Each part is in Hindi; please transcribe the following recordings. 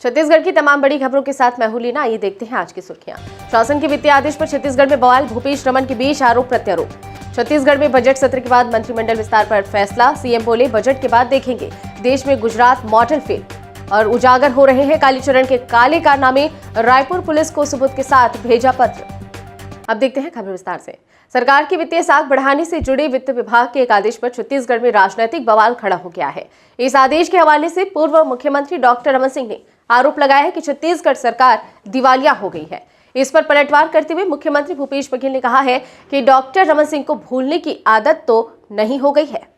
छत्तीसगढ़ की तमाम बड़ी खबरों के साथ मैं हूं लीना। आइए देखते हैं आज की सुर्खियां। शासन के वित्तीय आदेश पर छत्तीसगढ़ में बवाल, भूपेश रमन के बीच आरोप प्रत्यारोप। छत्तीसगढ़ में बजट सत्र के बाद मंत्रिमंडल विस्तार पर फैसला। सीएम बोले, बजट के बाद देखेंगे। देश में गुजरात मॉडल फेल और उजागर हो रहे हैं कालीचरण के काले कारनामे। रायपुर पुलिस को सबूत के साथ भेजा पत्र। अब देखते हैं खबर विस्तार से। सरकार की वित्तीय साख बढ़ाने से जुड़े वित्त विभाग के एक आदेश पर छत्तीसगढ़ में राजनीतिक बवाल खड़ा हो गया है। इस आदेश के हवाले से पूर्व मुख्यमंत्री डॉक्टर रमन सिंह ने आरोप लगाया है कि छत्तीसगढ़ सरकार दिवालिया हो गई है। इस पर पलटवार करते हुए मुख्यमंत्री भूपेश बघेल ने कहा है कि डॉक्टर रमन सिंह को भूलने की आदत तो नहीं हो गई है।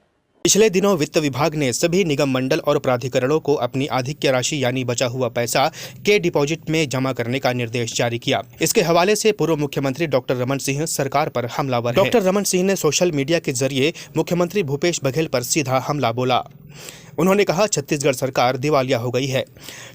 पिछले दिनों वित्त विभाग ने सभी निगम मंडल और प्राधिकरणों को अपनी आधिक्य राशि यानी बचा हुआ पैसा के डिपॉजिट में जमा करने का निर्देश जारी किया। इसके हवाले से पूर्व मुख्यमंत्री डॉक्टर रमन सिंह सरकार पर हमलावर हैं। डॉक्टर रमन सिंह ने सोशल मीडिया के जरिए मुख्यमंत्री भूपेश बघेल पर सीधा हमला बोला। उन्होंने कहा, छत्तीसगढ़ सरकार दिवालिया हो गई है।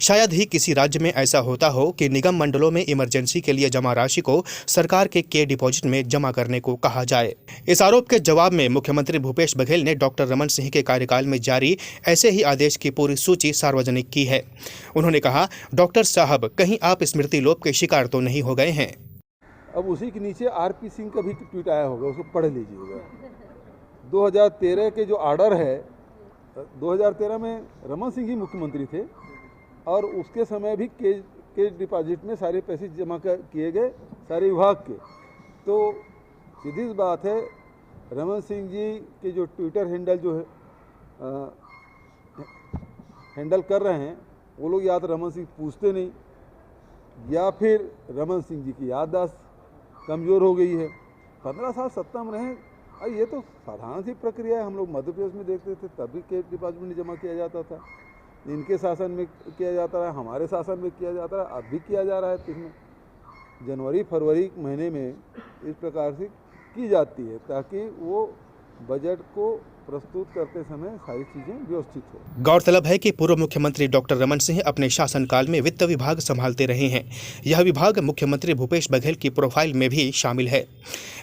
शायद ही किसी राज्य में ऐसा होता हो कि निगम मंडलों में इमरजेंसी के लिए जमा राशि को सरकार के डिपॉजिट में जमा करने को कहा जाए। इस आरोप के जवाब में मुख्यमंत्री भूपेश बघेल ने डॉक्टर रमन सिंह के कार्यकाल में जारी ऐसे ही आदेश की पूरी सूची सार्वजनिक की है। उन्होंने कहा, डॉक्टर साहब, कहीं आप स्मृति लोप के शिकार तो नहीं हो गए हैं। अब उसी के नीचे आरपी सिंह का भी ट्वीट आया होगा, उसको पढ़ लीजिएगा। 2013 के जो ऑर्डर है, 2013 में रमन सिंह ही मुख्यमंत्री थे और उसके समय भी के डिपॉजिट में सारे पैसे जमा किए गए सारे विभाग के। तो सीधी सी बात है, रमन सिंह जी के जो ट्विटर हैंडल जो है हैंडल कर रहे हैं, वो लोग या तो रमन सिंह पूछते नहीं या फिर रमन सिंह जी की याददाश्त कमज़ोर हो गई है। 15 साल सत्ता में रहे, ये तो साधारण सी प्रक्रिया है। हम लोग मध्य प्रदेश में देखते थे, तभी के डिपॉजिट में जमा किया जाता था। इनके शासन में किया जाता रहा, हमारे शासन में किया जाता रहा, अब भी किया जा रहा है। तो इसमें जनवरी फरवरी महीने में इस प्रकार से की जाती है ताकि वो बजट को प्रस्तुत करते समय सारी चीजें व्यवस्थित हो। गौरतलब है कि पूर्व मुख्यमंत्री डॉक्टर रमन सिंह अपने शासनकाल में वित्त विभाग संभालते रहे हैं। यह विभाग मुख्यमंत्री भूपेश बघेल की प्रोफाइल में भी शामिल है।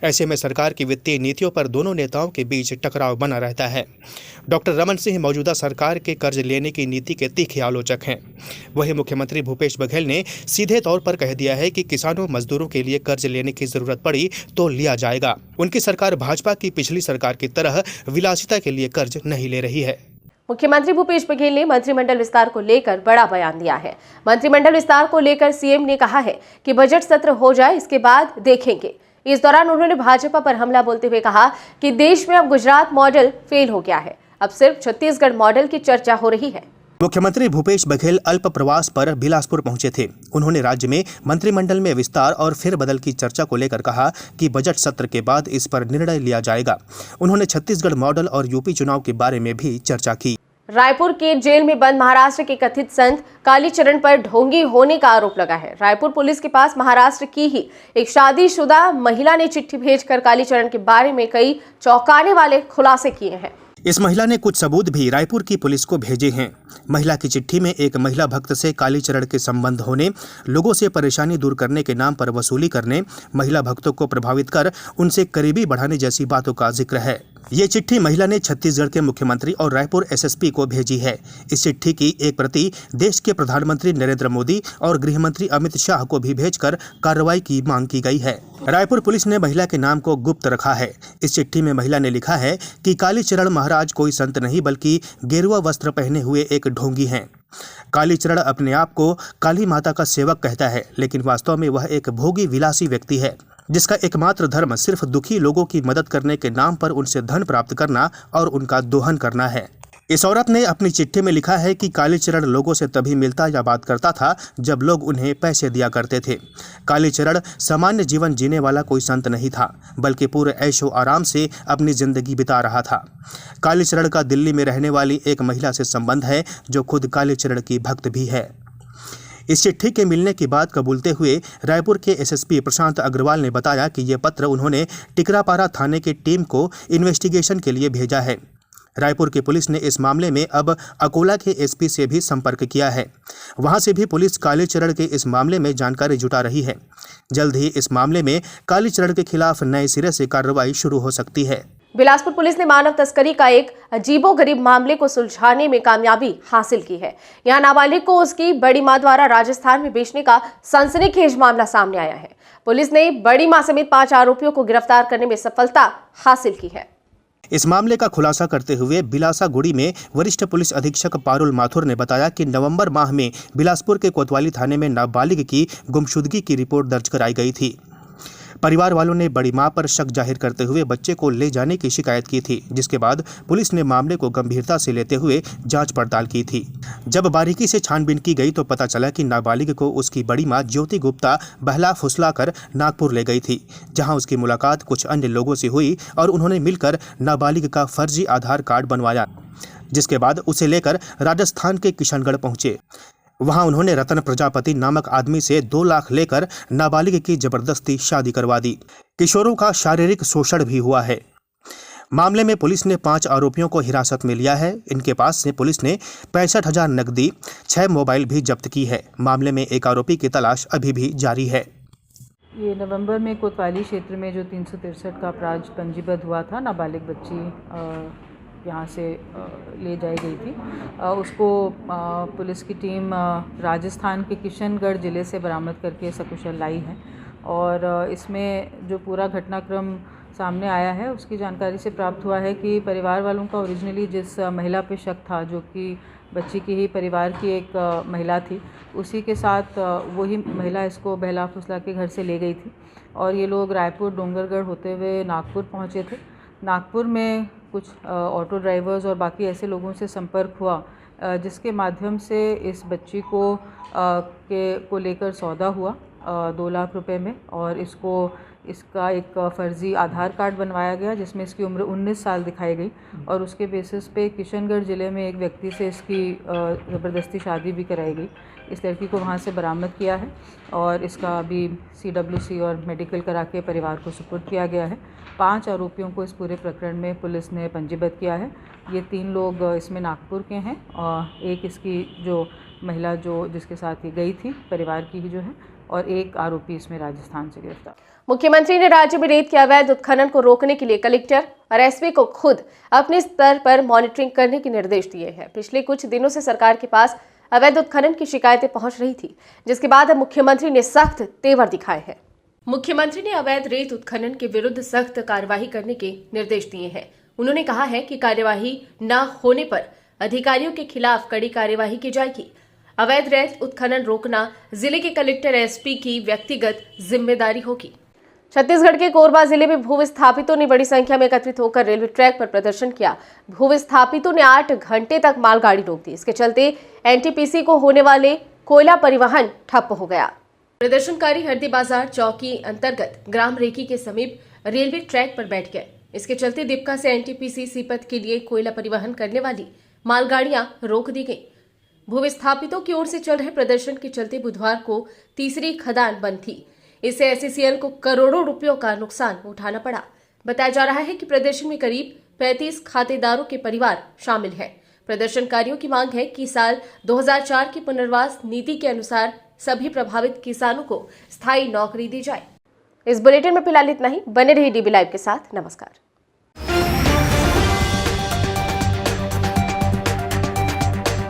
ऐसे में सरकार की वित्तीय नीतियों पर दोनों नेताओं के बीच टकराव बना रहता है। डॉक्टर रमन सिंह मौजूदा सरकार के कर्ज लेने की नीति के तीखे आलोचक हैं। वहीं मुख्यमंत्री भूपेश बघेल ने सीधे तौर पर कह दिया है कि किसानों मजदूरों के लिए कर्ज लेने की जरूरत पड़ी तो लिया जाएगा। उनकी सरकार भाजपा की पिछली सरकार की तरह विलासिता के लिए कर्ज नहीं ले रही है। मुख्यमंत्री भूपेश बघेल ने मंत्रिमंडल विस्तार को लेकर बड़ा बयान दिया है। मंत्रिमंडल विस्तार को लेकर सीएम ने कहा है कि बजट सत्र हो जाए, इसके बाद देखेंगे। इस दौरान उन्होंने भाजपा पर हमला बोलते हुए कहा कि देश में अब गुजरात मॉडल फेल हो गया है, अब सिर्फ छत्तीसगढ़ मॉडल की चर्चा हो रही है। मुख्यमंत्री भूपेश बघेल अल्प प्रवास पर बिलासपुर पहुंचे थे। उन्होंने राज्य में मंत्रिमंडल में विस्तार और फेरबदल की चर्चा को लेकर कहा कि बजट सत्र के बाद इस पर निर्णय लिया जाएगा। उन्होंने छत्तीसगढ़ मॉडल और यूपी चुनाव के बारे में भी चर्चा की। रायपुर के जेल में बंद महाराष्ट्र के कथित संत कालीचरण पर ढोंगी होने का आरोप लगा है। रायपुर पुलिस के पास महाराष्ट्र की ही एक शादीशुदा महिला ने चिट्ठी भेजकर कालीचरण के बारे में कई चौंकाने वाले खुलासे किए हैं। इस महिला ने कुछ सबूत भी रायपुर की पुलिस को भेजे हैं। महिला की चिट्ठी में एक महिला भक्त से कालीचरण के संबंध होने, लोगों से परेशानी दूर करने के नाम पर वसूली करने, महिला भक्तों को प्रभावित कर उनसे करीबी बढ़ाने जैसी बातों का जिक्र है। ये चिट्ठी महिला ने छत्तीसगढ़ के मुख्यमंत्री और रायपुर एसएसपी को भेजी है। इस चिट्ठी की एक प्रति देश के प्रधानमंत्री नरेंद्र मोदी और गृह मंत्री अमित शाह को भी भेजकर कार्रवाई की मांग की गई है। रायपुर पुलिस ने महिला के नाम को गुप्त रखा है। इस चिट्ठी में महिला ने लिखा है कि कालीचरण महाराज कोई संत नहीं बल्कि गेरुआ वस्त्र पहने हुए एक ढोंगी हैं। कालीचरण अपने आप को काली माता का सेवक कहता है, लेकिन वास्तव में वह एक भोगी विलासी व्यक्ति है जिसका एकमात्र धर्म सिर्फ दुखी लोगों की मदद करने के नाम पर उनसे धन प्राप्त करना और उनका दोहन करना है। इस औरत ने अपनी चिट्ठी में लिखा है कि कालीचरण लोगों से तभी मिलता या बात करता था जब लोग उन्हें पैसे दिया करते थे। कालीचरण सामान्य जीवन जीने वाला कोई संत नहीं था, बल्कि पूरे ऐशो आराम से अपनी जिंदगी बिता रहा था। कालीचरण का दिल्ली में रहने वाली एक महिला से संबंध है जो खुद कालीचरण की भक्त भी है। इस चिट्ठी के मिलने की बात कबूलते हुए रायपुर के एसएसपी प्रशांत अग्रवाल ने बताया कि ये पत्र उन्होंने टिकरापारा थाने की टीम को इन्वेस्टिगेशन के लिए भेजा है। रायपुर की पुलिस ने इस मामले में अब अकोला के एसपी से भी संपर्क किया है। वहां से भी पुलिस कालीचरण के इस मामले में जानकारी जुटा रही है। जल्द ही इस मामले में कालीचरण के खिलाफ नए सिरे से कार्रवाई शुरू हो सकती है। बिलासपुर पुलिस ने मानव तस्करी का एक अजीबोगरीब मामले को सुलझाने में कामयाबी हासिल की है। यहां नाबालिग को उसकी बड़ी मां द्वारा राजस्थान में बेचने का सनसनीखेज मामला सामने आया है। पुलिस ने बड़ी मां समेत 5 आरोपियों को गिरफ्तार करने में सफलता हासिल की है। इस मामले का खुलासा करते हुए बिलासागुड़ी में वरिष्ठ पुलिस अधीक्षक पारुल माथुर ने बताया कि नवंबर माह में बिलासपुर के कोतवाली थाने में नाबालिग की गुमशुदगी की रिपोर्ट दर्ज कराई गई थी। परिवार वालों ने बड़ी मां पर शक जाहिर करते हुए बच्चे को ले जाने की शिकायत की थी, जिसके बाद पुलिस ने मामले को गंभीरता से लेते हुए जांच पड़ताल की थी। जब बारीकी से छानबीन की गई तो पता चला कि नाबालिग को उसकी बड़ी मां ज्योति गुप्ता बहला फुसला कर नागपुर ले गई थी, जहां उसकी मुलाकात कुछ अन्य लोगों से हुई और उन्होंने मिलकर नाबालिग का फर्जी आधार कार्ड बनवाया, जिसके बाद उसे लेकर राजस्थान के किशनगढ़ पहुंचे। वहां उन्होंने रतन प्रजापति नामक आदमी से 2 लाख लेकर नाबालिग की जबरदस्ती शादी करवा दी। किशोरों का शारीरिक शोषण भी हुआ है। मामले में पुलिस ने 5 आरोपियों को हिरासत में लिया है। इनके पास से पुलिस ने 65,000 नकदी, 6 मोबाइल भी जब्त की है। मामले में एक आरोपी की तलाश अभी भी जारी है। ये नवंबर में कोतवाली क्षेत्र में जो 363 का अपराध पंजीबद्ध हुआ था, नाबालिग बच्ची यहाँ से ले जाई गई थी। उसको पुलिस की टीम राजस्थान के किशनगढ़ ज़िले से बरामद करके सकुशल लाई है और इसमें जो पूरा घटनाक्रम सामने आया है उसकी जानकारी से प्राप्त हुआ है कि परिवार वालों का ओरिजिनली जिस महिला पे शक था, जो कि बच्ची की ही परिवार की एक महिला थी, उसी के साथ वही महिला इसको बहला फुसला के घर से ले गई थी और ये लोग रायपुर डोंगरगढ़ होते हुए नागपुर पहुँचे थे। नागपुर में कुछ ऑटो ड्राइवर्स और बाकी ऐसे लोगों से संपर्क हुआ जिसके माध्यम से इस बच्ची को लेकर सौदा हुआ 2 लाख रुपए में और इसका एक फर्जी आधार कार्ड बनवाया गया जिसमें इसकी उम्र 19 साल दिखाई गई और उसके बेसिस पे किशनगढ़ ज़िले में एक व्यक्ति से इसकी ज़बरदस्ती शादी भी कराई गई। इस लड़की को वहाँ से बरामद किया है और इसका अभी CWC और मेडिकल करा के परिवार को सुपुर्द किया गया है। 5 आरोपियों को इस पूरे प्रकरण में पुलिस ने पंजीबद्ध किया है। ये 3 लोग इसमें नागपुर के हैं और एक इसकी जो महिला जिसके साथ ये गई थी परिवार की ही जो है, और एक आरोपी इसमें राजस्थान से गिरफ्तार। मुख्यमंत्री ने राज्य में रेत के अवैध उत्खनन को रोकने के लिए कलेक्टर और एसपी को खुद अपने स्तर पर मॉनिटरिंग करने के निर्देश दिए हैं। पिछले कुछ दिनों से सरकार के पास अवैध उत्खनन की शिकायतें पहुंच रही थी, जिसके बाद अब मुख्यमंत्री ने सख्त तेवर दिखाए हैं। मुख्यमंत्री ने अवैध रेत उत्खनन के विरुद्ध सख्त कार्यवाही करने के निर्देश दिए हैं। उन्होंने कहा है कि कार्यवाही न होने पर अधिकारियों के खिलाफ कड़ी कार्यवाही की जाएगी। अवैध रेत उत्खनन रोकना जिले के कलेक्टर एसपी की व्यक्तिगत जिम्मेदारी होगी। छत्तीसगढ़ के कोरबा जिले में भूविस्थापितों ने बड़ी संख्या में एकत्रित होकर रेलवे ट्रैक पर प्रदर्शन किया। भूविस्थापितों ने 8 घंटे तक मालगाड़ी रोक दी। इसके चलते एनटीपीसी को होने वाले कोयला परिवहन ठप हो गया। प्रदर्शनकारी हरदी बाजार चौकी अंतर्गत ग्राम रेकी के समीप रेलवे ट्रैक पर बैठ गए। इसके चलते दीपका से एनटीपीसी सीपत के लिए कोयला परिवहन करने वाली मालगाड़ियां रोक दी गई। भूविस्थापितों की ओर से चल रहे प्रदर्शन के चलते बुधवार को तीसरी खदान बंद थी। इससे एससीसीएल को करोड़ों रुपयों का नुकसान उठाना पड़ा। बताया जा रहा है कि प्रदर्शन में करीब 35 खातेदारों के परिवार शामिल हैं। प्रदर्शनकारियों की मांग है कि साल 2004 की पुनर्वास नीति के अनुसार सभी प्रभावित किसानों को स्थायी नौकरी दी जाए। इस बुलेटिन में फिलहाल इतना ही। बने रहिए डीबी लाइव के साथ। नमस्कार।